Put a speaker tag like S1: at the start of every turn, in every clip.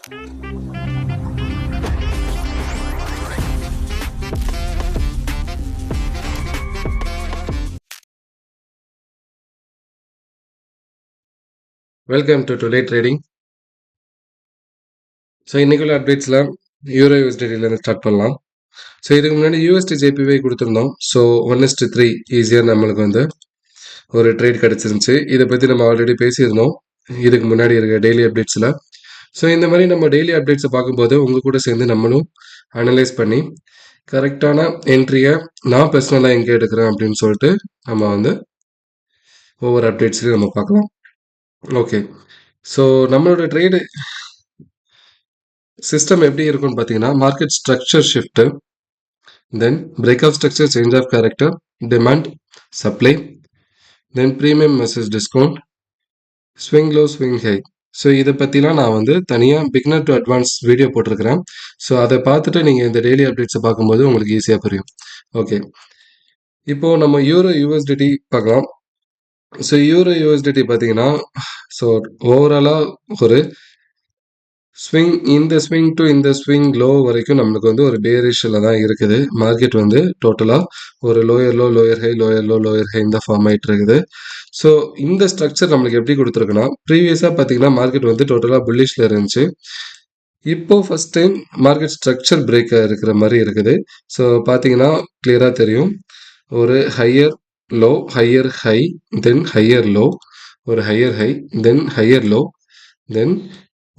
S1: Welcome to today trading. So இன்றைக்குள்ள அப்டேட்ஸில் euro யூஎஸ்டிலேருந்து start பண்ணலாம். So இதுக்கு முன்னாடி யூஎஸ்டி ஜேபிவை கொடுத்துருந்தோம். ஸோ 1:3 ஈஸியாக நம்மளுக்கு வந்து ஒரு ட்ரேட் கிடச்சிருந்துச்சு. இதை பற்றி நம்ம ஆல்ரெடி பேசியிருந்தோம் இதுக்கு முன்னாடி இருக்க டெய்லி அப்டேட்ஸில். ஸோ இந்த மாதிரி நம்ம டெய்லி அப்டேட்ஸை பார்க்கும்போது உங்கள் கூட சேர்ந்து நம்மளும் அனலைஸ் பண்ணி கரெக்டான என்ட்ரியை நான் பர்சனலாக எங்கே எடுக்கிறேன் அப்படின்னு சொல்லிட்டு நம்ம வந்து ஒவ்வொரு அப்டேட்ஸ்லையும் நம்ம பார்க்கலாம். ஓகே, ஸோ நம்மளோட ட்ரேடு சிஸ்டம் எப்படி இருக்கும்னு பார்த்தீங்கன்னா, market structure shift, then break of structure, change of character, demand, supply, then premium message discount, swing low, swing high. So இதை பற்றிலாம் நான் வந்து தனியாக பிகினர் டு அட்வான்ஸ் வீடியோ போட்டிருக்கிறேன். ஸோ அதை பார்த்துட்டு நீங்கள் இந்த டெய்லி அப்டேட்ஸை பார்க்கும்போது உங்களுக்கு ஈஸியாக புரியும். ஓகே, இப்போது நம்ம யூரோ யூஎஸ்டிடி பார்க்கலாம். ஸோ யூரோ யூஎஸ்டிடி பார்த்தீங்கன்னா, ஸோ ஓவராலாக ஒரு ஸ்விங், இந்த ஸ்விங் டு இந்த ஸ்விங் லோ வரைக்கும் நம்மளுக்கு வந்து ஒரு பேரிஷில் தான் இருக்குது. மார்க்கெட் வந்து டோட்டலாக ஒரு lower low, lower high, lower low, lower high இந்த ஃபார்ம் ஆகிட்டு இருக்குது. ஸோ இந்த ஸ்ட்ரக்சர் நம்மளுக்கு எப்படி கொடுத்துருக்குன்னா, ப்ரீவியஸாக பார்த்தீங்கன்னா மார்க்கெட் வந்து டோட்டலாக புல்லிஷில் இருந்துச்சு. இப்போ first time market structure break இருக்கிற மாதிரி இருக்குது. ஸோ பார்த்தீங்கன்னா கிளியராக தெரியும். ஒரு higher low, higher high, then higher low, ஒரு higher high, then higher low, then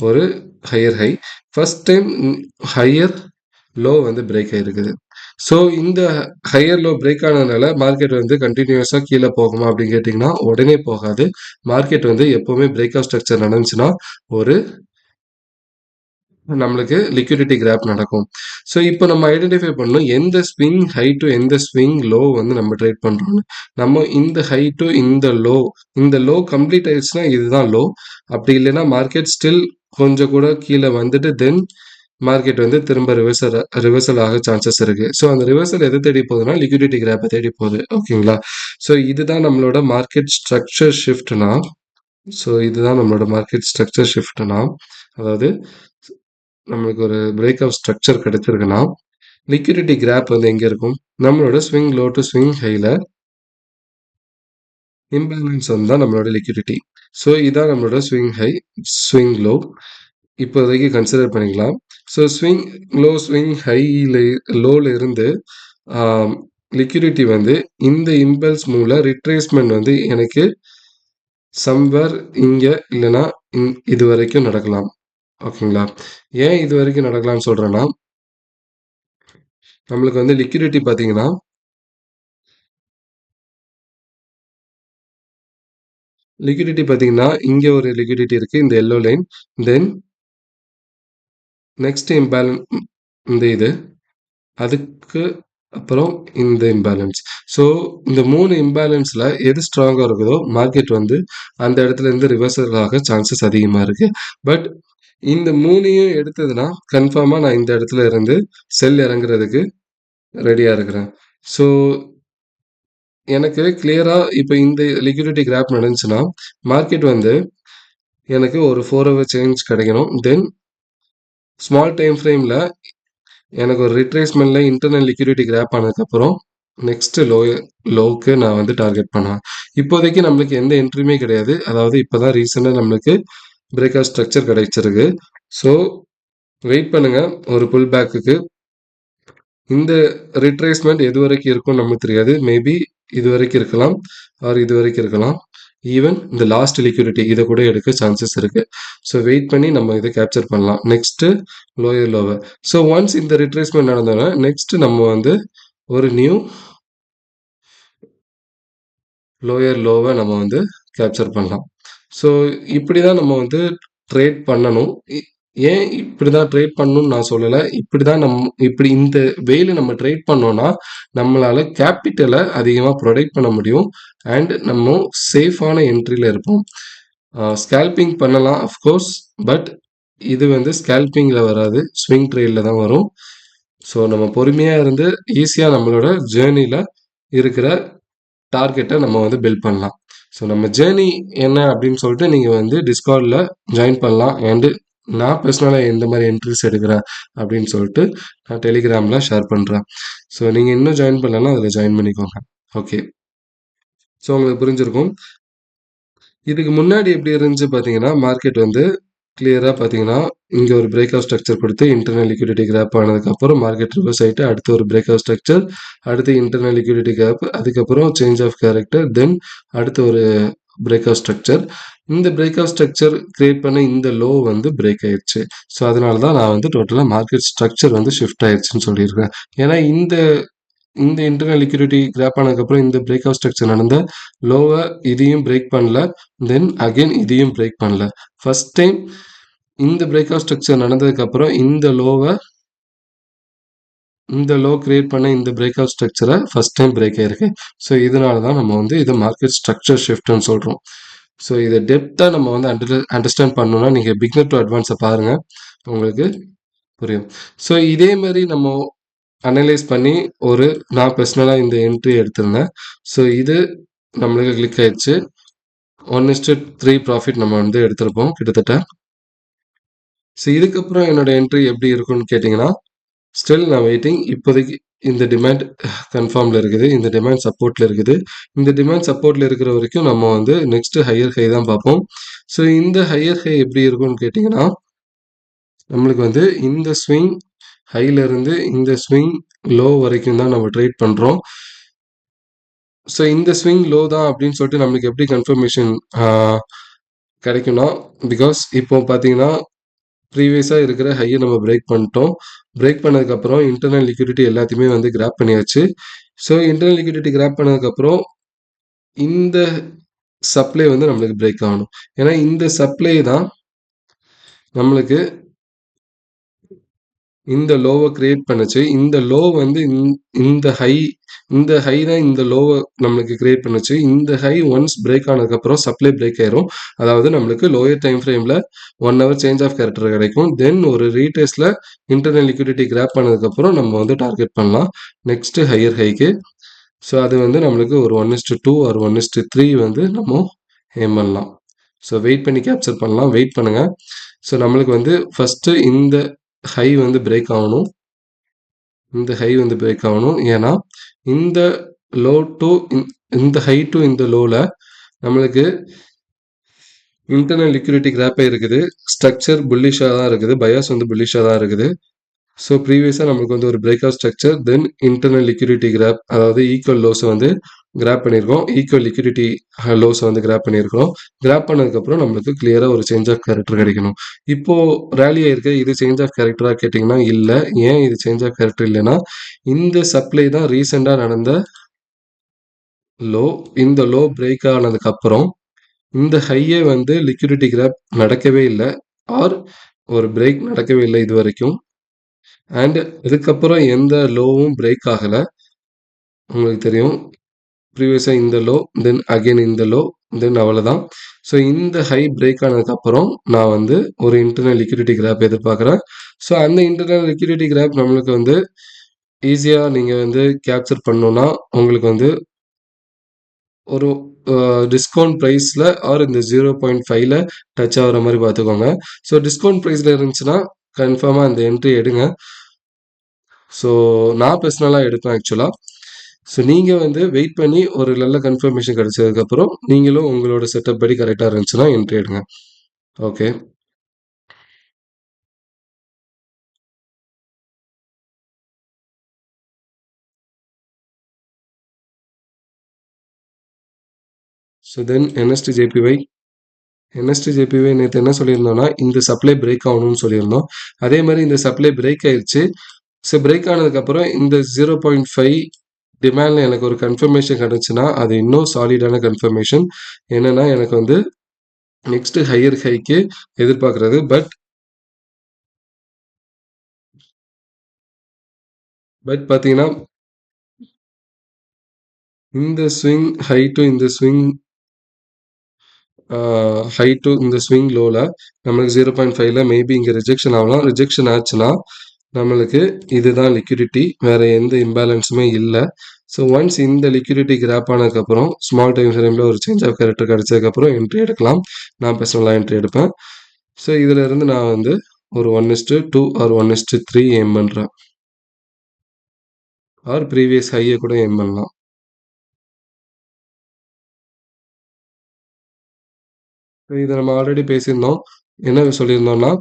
S1: ஒரு higher high. First time higher low வந்து பிரேக் ஆகிருக்குது. ஸோ இந்த ஹையர் லோ பிரேக் ஆனதுனால மார்க்கெட் வந்து கண்டினியூஸாக கீழே போகுமா அப்படின்னு கேட்டிங்கன்னா உடனே போகாது. மார்க்கெட் வந்து எப்போவுமே பிரேக் ஆஃப் ஸ்ட்ரக்சர் நடந்துச்சுன்னா ஒரு நம்மளுக்கு லிக்விடிட்டி கிராப் நடக்கும். ஸோ இப்போ நம்ம ஐடென்டிஃபை பண்ணணும் எந்த ஸ்விங் ஹை டு எந்த ஸ்விங் லோ வந்து நம்ம ட்ரேட் பண்ணுறோம்னு. நம்ம இந்த ஹை டு இந்த லோ கம்ப்ளீட் ஆயிடுச்சுன்னா இதுதான் லோ. அப்படி இல்லைன்னா மார்க்கெட் ஸ்டில் கொஞ்சம் கூட கீழே வந்துட்டு தென் மார்க்கெட் வந்து திரும்ப ரிவர்சல் ஆக சான்சஸ் இருக்கு. ஸோ அந்த ரிவர்சல் எதை தேடி போகுதுன்னா லிக்விடிட்டி கிராப்பை தேடி போகுது. ஓகேங்களா? ஸோ இதுதான் நம்மளோட மார்க்கெட் ஸ்ட்ரக்சர் ஷிஃப்ட்னா. ஸோ இதுதான் நம்மளோட மார்க்கெட் ஸ்ட்ரக்சர் ஷிஃப்ட்னா, அதாவது நம்மளுக்கு ஒரு பிரேக் ஆஃப் ஸ்ட்ரக்சர் கிடைச்சிருக்குன்னா லிக்விடிட்டி கிராப் வந்து எங்கே இருக்கும்? நம்மளோட ஸ்விங் லோ டு ஸ்விங் ஹைல இம்பேலன்ஸ் வந்து தான் நம்மளோட லிக்விடிட்டி. ஸோ இதான் நம்மளோட ஸ்விங் ஹை, ஸ்விங் லோ இப்போதைக்கு கன்சிடர் பண்ணிக்கலாம். ஸோ ஸ்விங் லோ, ஸ்விங் ஹைல லோவில் இருந்து லிக்விடிட்டி வந்து இந்த இம்பல்ஸ் மூலம் ரிட்ரேஸ்மெண்ட் வந்து எனக்கு சம்வேர் இங்கே இல்லைன்னா இது வரைக்கும் நடக்கலாம். ஓகேங்களா? ஏன் இது வரைக்கும் நடக்கலாம்னு சொல்கிறேன்னா, நம்மளுக்கு வந்து லிக்விடிட்டி பார்த்தீங்கன்னா இங்கே ஒரு லிக்விடிட்டி இருக்குது, இந்த yellow line, then next imbalance இந்த இது, அதுக்கு அப்புறம் இந்த இம்பேலன்ஸ். ஸோ இந்த 3 இம்பேலன்ஸில் எது ஸ்ட்ராங்காக இருக்குதோ மார்க்கெட் வந்து அந்த இடத்துல இருந்து ரிவர்சல் ஆக சான்சஸ் அதிகமாக இருக்குது. பட் இந்த 3ஐயும் எடுத்ததுன்னா கன்ஃபார்மாக நான் இந்த இடத்துல இருந்து செல் இறங்குறதுக்கு ரெடியாக இருக்கிறேன். ஸோ எனக்கு கிளியராக இப்போ இந்த லிக்விடிட்டி கிராப் நடந்துச்சுன்னா மார்க்கெட் வந்து எனக்கு ஒரு 4 hour சேஞ்ச் கிடைக்கணும். தென் ஸ்மால் டைம் ஃப்ரேமில் எனக்கு ஒரு ரிட்ரேஸ்மெண்ட்டில் இன்டர்னல் லிக்விடிட்டி கிராப் ஆனதுக்கப்புறம் நெக்ஸ்ட்டு லோவுக்கு நான் வந்து டார்கெட் பண்ணுவேன். இப்போதைக்கு நம்மளுக்கு எந்த என்ட்ரியுமே கிடையாது. அதாவது இப்போ தான் ரீசெண்டாக நம்மளுக்கு பிரேக் ஆஃப் ஸ்ட்ரக்சர் கிடைச்சிருக்கு. ஸோ வெயிட் பண்ணுங்கள் ஒரு புல் பேக்குக்கு. இந்த ரிட்ரேஸ்மெண்ட் எது வரைக்கும் இருக்கும்னு நமக்கு தெரியாது. மேபி இது வரைக்கும் இருக்கலாம், ஆர் இது வரைக்கும் இருக்கலாம். ஈவன் இந்த லாஸ்ட் லிக்விடிட்டி இதை கூட எடுக்க சான்சஸ் இருக்குது. ஸோ வெயிட் பண்ணி நம்ம இதை கேப்சர் பண்ணலாம் நெக்ஸ்ட்டு லோயர் லோவை. ஸோ ஒன்ஸ் இந்த ரிட்ரேஸ்மெண்ட் நடந்தோன்னா நெக்ஸ்ட்டு நம்ம வந்து ஒரு நியூ லோயர் லோவை நம்ம வந்து கேப்சர் பண்ணலாம். ஸோ இப்படி தான் நம்ம வந்து ட்ரேட் பண்ணணும். ஏன் இப்படி தான் ட்ரேட் பண்ணணும்னு நான் சொல்லலை. இப்படி இந்த வேலை நம்ம ட்ரேட் பண்ணோன்னா நம்மளால் கேபிட்டலை அதிகமாக ப்ரொடெக்ட் பண்ண முடியும். அண்ட் நம்ம சேஃபான என்ட்ரியில் இருப்போம். ஸ்கேல்பிங் பண்ணலாம் அஃப்கோர்ஸ், பட் இது வந்து ஸ்கேல்பிங்கில் வராது, ஸ்விங் ட்ரேடில் தான் வரும். ஸோ நம்ம பொறுமையாக இருந்து ஈஸியாக நம்மளோட ஜேர்னியில் இருக்கிற டார்கெட்டை நம்ம வந்து பில்ட் பண்ணலாம். ஸோ நம்ம ஜேர்னி என்ன அப்படின்னு சொல்லிட்டு நீங்கள் வந்து டிஸ்கார்டில் ஜாயின் பண்ணலாம். அண்டு நான் பர்சனலாக எந்த மாதிரி என்ட்ரிஸ் எடுக்கிறேன் அப்படின்னு சொல்லிட்டு நான் டெலிகிராமில் ஷேர் பண்ணுறேன். ஸோ நீங்கள் இன்னும் ஜாயின் பண்ணலன்னா அதில் ஜாயின் பண்ணிக்கோங்க. ஓகே. ஸோ உங்களுக்கு புரிஞ்சிருக்கும். இதுக்கு முன்னாடி எப்படி இருந்துச்சு பார்த்தீங்கன்னா, மார்க்கெட் வந்து கிளியராக பார்த்தீங்கன்னா, இங்கே ஒரு பிரேக் ஆஃப் ஸ்ட்ரக்சர் கொடுத்து இன்டர்னல் லிக்விடிட்டி கிராப் ஆனதுக்கப்புறம் மார்க்கெட் ரிவர்ஸ் ஆகிட்டு அடுத்து ஒரு பிரேக் ஆஃப் ஸ்ட்ரக்சர், அடுத்து இன்டர்னல் லிக்விடிட்டி கேப், அதுக்கப்புறம் சேஞ்ச் ஆஃப் கேரக்டர், தென் அடுத்து ஒரு பிரேக் ஆஃப் ஸ்ட்ரக்சர். இந்த பிரேக் ஆஃப் ஸ்ட்ரக்சர் கிரியேட் பண்ண இந்த லோ வந்து பிரேக் ஆயிடுச்சு. ஸோ அதனால தான் நான் வந்து டோட்டலாக மார்க்கெட் ஸ்ட்ரக்சர் வந்து ஷிஃப்ட் ஆயிடுச்சுன்னு சொல்லியிருக்கேன். ஏன்னா இந்த இந்த இன்டர்னல் லிக்விடிட்டி கிராப் ஆனதுக்கப்புறம் இந்த பிரேக் ஆஃப் ஸ்ட்ரக்சர் நடந்த லோவை இதையும் பிரேக் பண்ணல, தென் அகைன் இதையும் பிரேக் பண்ணல. ஃபர்ஸ்ட் டைம் இந்த பிரேக் ஆஃப் ஸ்ட்ரக்சர் நடந்ததுக்கப்புறம் இந்த லோ கிரியேட் பண்ண இந்த பிரேக் ஆஃப் ஸ்ட்ரக்சரை ஃபர்ஸ்ட் டைம் பிரேக் ஆயிருக்கு. ஸோ இதனால தான் நம்ம வந்து இதை மார்க்கெட் ஸ்ட்ரக்சர் ஷிஃப்ட்னு சொல்கிறோம். ஸோ இதை டெப்த்தாக நம்ம வந்து அண்டர்ஸ்டாண்ட் பண்ணணும்னா நீங்கள் பிகினர் டு அட்வான்ஸை பாருங்கள், உங்களுக்கு புரியும். ஸோ இதே மாதிரி நம்ம அனலைஸ் பண்ணி நான் பர்சனலாக இந்த என்ட்ரி எடுத்திருந்தேன். ஸோ இது நம்மளுக்கு கிளிக் ஆயிடுச்சு. 1:3 ப்ராஃபிட் நம்ம வந்து எடுத்திருப்போம் கிட்டத்தட்ட. ஸோ இதுக்கப்புறம் என்னோட என்ட்ரி எப்படி இருக்கும்னு கேட்டிங்கன்னா, ஸ்டில் நான் வெயிட்டிங். இப்போதைக்கு இந்த டிமாண்ட் கன்ஃபார்மில் இருக்குது, இந்த டிமாண்ட் சப்போர்ட்டில் இருக்குது. இந்த டிமாண்ட் சப்போர்ட்டில் இருக்கிற வரைக்கும் நம்ம வந்து நெக்ஸ்ட் ஹையர் ஹை தான் பார்ப்போம். ஸோ இந்த ஹையர் ஹை எப்படி இருக்கும்னு கேட்டிங்கன்னா, நம்மளுக்கு வந்து இந்த ஸ்விங் ஹையிலேருந்து இந்த ஸ்விங் லோ வரைக்கும் தான் நம்ம ட்ரேட் பண்ணுறோம். ஸோ இந்த ஸ்விங் லோ தான் அப்படின்னு சொல்லிட்டு நம்மளுக்கு எப்படி கன்ஃபர்மேஷன் கிடைக்கும்னா, பிகாஸ் இப்போ பார்த்தீங்கன்னா ப்ரீவியஸாக இருக்கிற ஹையை நம்ம பிரேக் பண்ணிட்டோம். பிரேக் பண்ணதுக்கப்புறம் இன்டர்னல் லிக்விடிட்டி எல்லாத்தையுமே வந்து கிராப் பண்ணியாச்சு. ஸோ இன்டர்னல் லிக்விடிட்டி கிராப் பண்ணதுக்கப்புறம் இந்த சப்ளை வந்து நம்மளுக்கு பிரேக் ஆகணும். ஏன்னா இந்த சப்ளை தான் நம்மளுக்கு இந்த லோவை கிரியேட் பண்ணுச்சு. இந்த லோ வந்து இந்த ஹை தான் இந்த லோவை நம்மளுக்கு கிரியேட் பண்ணுச்சு. இந்த ஹை ஒன்ஸ் பிரேக் ஆனதுக்கப்புறம் சப்ளை பிரேக் ஆயிரும். அதாவது நம்மளுக்கு லோயர் டைம் ஃப்ரேமில் 1 ஹவர் சேஞ்ச் ஆஃப் கேரக்டர் கிடைக்கும். தென் ஒரு ரீடெஸ்ட்டில் இன்டர்னல் லிக்விடிட்டி கிராப் பண்ணதுக்கப்புறம் நம்ம வந்து டார்கெட் பண்ணலாம் நெக்ஸ்ட் ஹையர் ஹைக்கு. ஸோ அது வந்து நம்மளுக்கு ஒரு 1:2 ஒரு 1:3 வந்து நம்ம ஏம் பண்ணலாம். ஸோ வெயிட் பண்ணி கேப்சர் பண்ணலாம். வெயிட் பண்ணுங்கள். ஸோ நம்மளுக்கு வந்து ஃபஸ்ட்டு இந்த ஹை வந்து பிரேக் ஆகணும். இந்த ஹை வந்து பிரேக் ஆகணும். ஏன்னா இந்த லோ டு இந்த ஹை டு இந்த லோவில் நம்மளுக்கு இன்டர்னல் லிக்விடிட்டி கிராப்பே இருக்குது. ஸ்ட்ரக்சர் புல்லிஷாக தான் இருக்குது. பயாஸ் வந்து புல்லிஷாக தான் இருக்குது. ஸோ ப்ரீவியஸாக நம்மளுக்கு வந்து ஒரு break of structure, then internal liquidity grab, அதாவது ஈக்குவல் லோஸை வந்து கிராப் பண்ணியிருக்கோம். ஈக்குவல் லிக்விடிட்டி லோஸை வந்து கிராப் பண்ணியிருக்கிறோம். கிராப் பண்ணதுக்கப்புறம் நம்மளுக்கு கிளியராக ஒரு சேஞ்ச் ஆஃப் கேரக்டர் கிடைக்கணும். இப்போது ரேலி ஆயிருக்கு, இது சேஞ்ச் ஆஃப் கேரக்டராக கேட்டிங்கன்னா இல்லை. ஏன் இது சேஞ்ச் ஆஃப் கேரக்டர் இல்லைன்னா, இந்த சப்ளை தான் ரீசெண்டாக நடந்த லோ. இந்த லோ பிரேக் ஆனதுக்கப்புறம் இந்த ஹையே வந்து லிக்விடிட்டி கிராப் நடக்கவே இல்லை, ஆர் ஒரு பிரேக் நடக்கவே இல்லை இது வரைக்கும். அண்ட் இதுக்கப்புறம் எந்த லோவும் பிரேக் ஆகலை. உங்களுக்கு தெரியும், ப்ரீவியஸாக இந்த லோ, தென் அகெயின் இந்த லோ, தென் அவ்வளோதான். ஸோ இந்த ஹை பிரேக் ஆனதுக்கப்புறம் நான் வந்து ஒரு இன்டர்னல் லிக்விடிட்டி கிராப் எதிர்பார்க்குறேன். ஸோ அந்த இன்டர்னல் லிக்விடிட்டி கிராப் நம்மளுக்கு வந்து ஈஸியாக நீங்கள் வந்து கேப்சர் பண்ணணுன்னா உங்களுக்கு வந்து ஒரு டிஸ்கவுண்ட் ப்ரைஸில் ஆர் இந்த 0.5ல டச் ஆகிற மாதிரி பார்த்துக்கோங்க. ஸோ டிஸ்கவுண்ட் ப்ரைஸில் இருந்துச்சுன்னா கன்ஃபார்மாக அந்த என்ட்ரி எடுங்க. ஸோ நான் பர்சனலாக எடுப்பேன் ஆக்சுவலாக. ஸோ நீங்கள் வந்து வெயிட் பண்ணி ஒரு நல்ல கன்ஃபர்மேஷன் கிடைச்சதுக்கப்புறம் நீங்களும் உங்களோட செட்டப் படி கரெக்டாக இருந்துச்சுன்னா என்ட்ரி எடுங்க. ஓகே. ஸோ தென் NST/JPY நேற்று என்ன சொல்லியிருந்தோம்னா, இந்த சப்ளை பிரேக் ஆகணும்னு சொல்லியிருந்தோம். அதே மாதிரி இந்த சப்ளை பிரேக் ஆயிடுச்சு. ஸோ பிரேக் ஆனதுக்கப்புறம் இந்த 0.5 டிமாண்டில் எனக்கு ஒரு கன்ஃபர்மேஷன் கிடச்சுன்னா அது இன்னும் சாலிடான கன்ஃபர்மேஷன். என்னென்னா எனக்கு வந்து நெக்ஸ்ட்டு ஹையர் ஹைக்கு எதிர்பார்க்குறது. பட் பார்த்தீங்கன்னா இந்த ஸ்விங் ஹை டு இந்த ஸ்விங் லோவில் நம்மளுக்கு 0.5ல மேபி இங்கே ரிஜெக்ஷன் ஆகலாம். ரிஜெக்ஷன் ஆச்சுன்னா நம்மளுக்கு இதுதான் லிக்விடிட்டி, வேறு எந்த இம்பேலன்ஸுமே இல்லை. ஸோ ஒன்ஸ் இந்த லிக்விடிட்டி கிராப் ஆனதுக்கப்புறம் ஸ்மால் டைம் ஃப்ரேமில் ஒரு சேஞ்ச் ஆஃப் கேரக்டர் கிடச்சதுக்கப்புறம் என்ட்ரி எடுக்கலாம். நான் பர்சனலாக என்ட்ரி எடுப்பேன். ஸோ இதில் இருந்து நான் வந்து ஒரு 1:2 ஆர் 1:3 எய்ம் பண்ணுறேன். ஆர் ப்ரீவியஸ் ஹையை கூட எய்ம் பண்ணலாம். இதை நம்ம ஆல்ரெடி பேசியிருந்தோம். என்ன சொல்லியிருந்தோம்னா,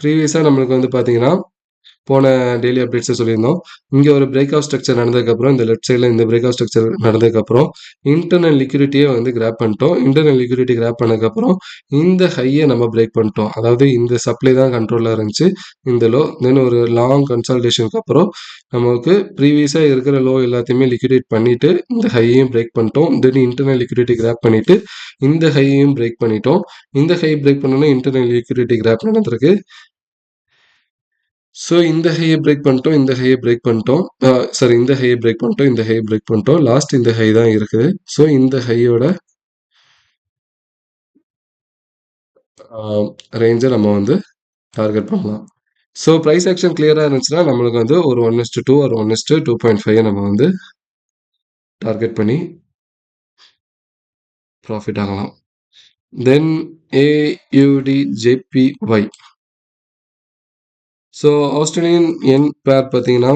S1: ப்ரீவியஸா நம்மளுக்கு வந்து பார்த்தீங்கன்னா, போன டெய்லி அப்டேட்ஸை சொல்லியிருந்தோம். இங்கே ஒரு பிரேக் அவுட் ஸ்ட்ரக்சர் நடந்ததுக்கப்புறம், இந்த லெஃப்ட் சைடில் இந்த பிரேக் அவுட் ஸ்ட்ரக்சர் நடந்ததுக்கப்புறம், இன்டர்னல் லிக்விடிட்டியை வந்து கிராப் பண்ணிட்டோம். இன்டர்னல் லிக்விடிட்டி கிராப் பண்ணதுக்கப்புறம், இந்த ஹையை நம்ம பிரேக் பண்ணிட்டோம். அதாவது இந்த சப்ளை தான் கண்ட்ரோலில் இருந்துச்சு. இந்த லோ தென் ஒரு லாங் கன்சால்டேஷனுக்கு அப்புறம் நமக்கு ப்ரீவியஸாக இருக்கிற லோ எல்லாத்தையுமே லிக்விடேட் பண்ணிட்டு இந்த ஹையையும் பிரேக் பண்ணிட்டோம். தென் இன்டர்னல் லிக்விடிட்டி கிராப் பண்ணிட்டு இந்த ஹையையும் பிரேக் பண்ணிட்டோம். இந்த ஹை பிரேக் பண்ணோன்னா இன்டர்னல் லிக்விடிட்டி கிராப் நடந்திருக்கு. ஸோ இந்த ஹையை பிரேக் பண்ணிட்டோம். இந்த ஹையை பிரேக் பண்ணிட்டோம். சாரி, இந்த ஹையை பிரேக் பண்ணிட்டோம். இந்த ஹையை பிரேக் பண்ணிட்டோம். லாஸ்ட் இந்த ஹை தான் இருக்குது. ஸோ இந்த ஹையோட ரேஞ்சை நம்ம வந்து டார்கெட் பண்ணலாம். ஸோ ப்ரைஸ் ஆக்ஷன் கிளியராக இருந்துச்சுன்னா நம்மளுக்கு வந்து ஒரு 1:2 ஒரு 1:2.5 நம்ம வந்து டார்கெட் பண்ணி ப்ராஃபிட் ஆகலாம். தென் AUDJPY. ஸோ ஆஸ்திரேலியன் என் பேர் பார்த்தீங்கன்னா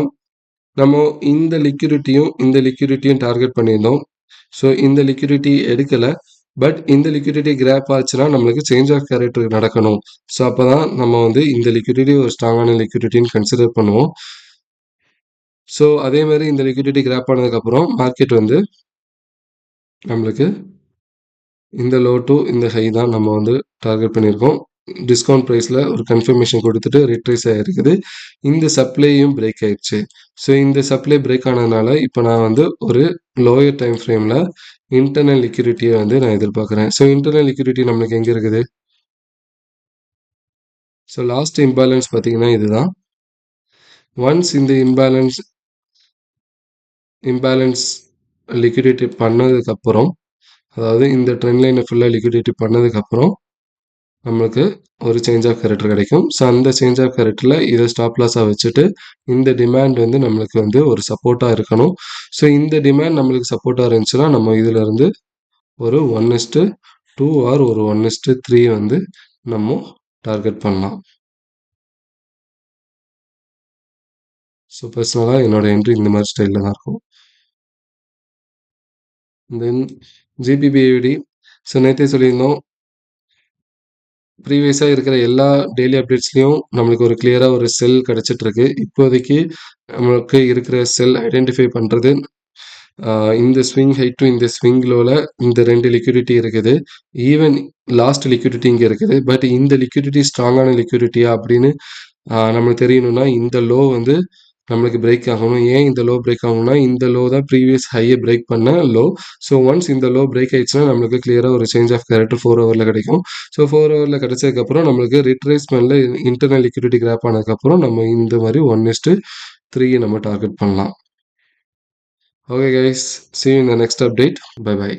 S1: நம்ம இந்த லிக்விடிட்டியும் டார்கெட் பண்ணியிருந்தோம். ஸோ இந்த லிக்விடிட்டி எடுக்கலை. பட் இந்த லிக்விடிட்டி கிராப் ஆச்சுன்னா நம்மளுக்கு சேஞ்ச் ஆஃப் கேரக்டர் நடக்கணும். ஸோ அப்போ தான் நம்ம வந்து இந்த லிக்விடிட்டி ஒரு ஸ்ட்ராங்கான லிக்விடிட்டின்னு கன்சிடர் பண்ணுவோம். ஸோ அதே மாதிரி இந்த லிக்விடிட்டி கிராப் ஆனதுக்கப்புறம் மார்க்கெட் வந்து நம்மளுக்கு இந்த லோ டு இந்த ஹை தான் நம்ம வந்து டார்கெட் பண்ணியிருக்கோம். டிஸ்கவுண்ட் ப்ரைஸில் ஒரு கன்ஃபர்மேஷன் கொடுத்துட்டு ரிட்ரேஸ் ஆகிருக்குது. இந்த சப்ளையும் பிரேக் ஆயிடுச்சு. ஸோ இந்த சப்ளை பிரேக் ஆனதுனால இப்போ நான் வந்து ஒரு லோயர் டைம் ஃப்ரேமில் இன்டர்னல் லிக்விடிட்டியை வந்து நான் எதிர்பார்க்குறேன். ஸோ இன்டர்னல் லிக்விடிட்டி நம்மளுக்கு எங்கே இருக்குது? ஸோ லாஸ்ட் இம்பேலன்ஸ் பார்த்தீங்கன்னா இதுதான். ஒன்ஸ் இந்த இம்பேலன்ஸ் லிக்விடிட்டி பண்ணதுக்கப்புறம், அதாவது இந்த ட்ரெண்ட் லைனை ஃபுல்லாக லிக்விடிட்டி பண்ணதுக்கப்புறம் நம்மளுக்கு ஒரு சேஞ்ச் ஆஃப் கேரக்டர் கிடைக்கும். ஸோ அந்த சேஞ்ச் ஆஃப் கேரக்டரில் இதை ஸ்டாப் லாஸாக வச்சுட்டு இந்த டிமாண்ட் வந்து நம்மளுக்கு வந்து ஒரு சப்போர்ட்டாக இருக்கணும். ஸோ இந்த டிமாண்ட் நம்மளுக்கு சப்போர்ட்டாக இருந்துச்சுன்னா நம்ம இதில் இருந்து ஒரு 1:2 ஆர் ஒரு 1:3 வந்து நம்ம டார்கெட் பண்ணலாம். ஸோ பர்சனலாக என்னோட என்ட்ரி இந்த மாதிரி ஸ்டைலில் தான் இருக்கும். தென் ஜிபிபிஐடி. ஸோ நேற்றே சொல்லியிருந்தோம், ப்ரீவியஸாக இருக்கிற எல்லா டெய்லி அப்டேட்ஸ்லையும் நம்மளுக்கு ஒரு கிளியராக ஒரு செல் கிடச்சிட்ருக்கு. இப்போதைக்கு நம்மளுக்கு இருக்கிற செல் ஐடென்டிஃபை பண்ணுறது இந்த ஸ்விங் ஹை டு இந்த ஸ்விங் லோவில் இந்த 2 லிக்விடிட்டி இருக்குது. ஈவன் லாஸ்ட் லிக்விடிட்டி இங்கே இருக்குது. பட் இந்த லிக்விடிட்டி ஸ்ட்ராங்கான லிக்விடிட்டியா அப்படின்னு நம்மளுக்கு தெரியணும்னா இந்த லோ வந்து நம்மளுக்கு பிரேக் ஆகணும். ஏன் இந்த லோ பிரேக் ஆகணும்னா இந்த லோ தான் ப்ரீவியஸ் ஹையை பிரேக் பண்ண லோ. ஸோ ஒன்ஸ் இந்த லோ பிரேக் ஆயிடுச்சுன்னா நம்மளுக்கு கிளியராக ஒரு சேஞ்ச் ஆஃப் கேரக்டர் 4 ஹவரில் கிடைக்கும். ஸோ 4 ஹவரில் கிடைச்சதுக்கப்புறம் நம்மளுக்கு ரிட்ரேஸ்மெண்ட்டில் இன்டர்னல் லிக்விடிட்டி கிராப் ஆனதுக்கப்புறம் நம்ம இந்த மாதிரி 1:3 நம்ம டார்கெட் பண்ணலாம். Okay guys, see you in the next update. Bye bye.